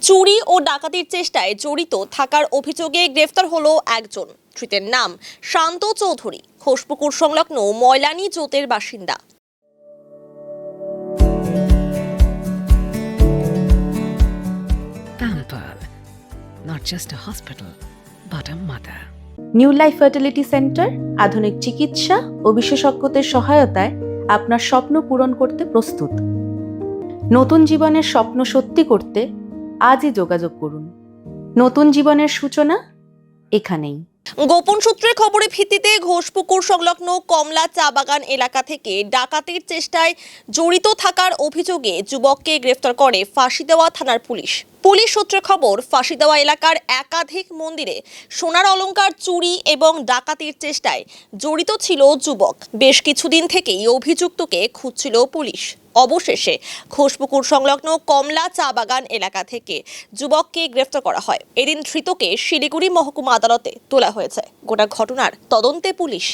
চুরি ও ডাকাতির চেষ্টায় জড়িত থাকার অভিযোগে গ্রেফতার হলো একজন। ধৃতের নাম শান্ত চৌধুরী, ঘোষপুকুর সংলগ্ন ময়লানি জোতের বাসিন্দা। Pampered, not just a hospital, but a mother. New life fertility centre আধুনিক চিকিৎসা ও বিশেষজ্ঞদের সহায়তায় আপনার স্বপ্ন পূরণ করতে প্রস্তুত। নতুন জীবনের স্বপ্ন সত্যি করতে আজই যোগাযোগ করুন। নতুন জীবনের সূচনা এখানেই। গোপন সূত্রের খবরের ভিত্তিতে ঘোষপুকুর সংলগ্ন কমলা চা বাগান এলাকা থেকে ডাকাতির চেষ্টায় জড়িত থাকার অভিযোগে যুবককে গ্রেফতার করে ফাঁসিদেওয়া থানার পুলিশ। পুলিশ সূত্রের খবর, ফাঁসিদেওয়া এলাকার একাধিক মন্দিরে সোনার অলংকার চুরি এবং ডাকাতির চেষ্টায় জড়িত ছিল যুবক। বেশ কিছুদিন থেকেই অভিযুক্তকে খুঁজছিল পুলিশ। অবশেষে ঘোষপুকুর সংলগ্ন কমলা চা বাগান এলাকা থেকে যুবককে গ্রেফতার করা হয়। এদিন ধৃতকে শিলিগুড়ি মহকুমা আদালতে তোলা হয়েছে। গোটা ঘটনার তদন্তে পুলিশ।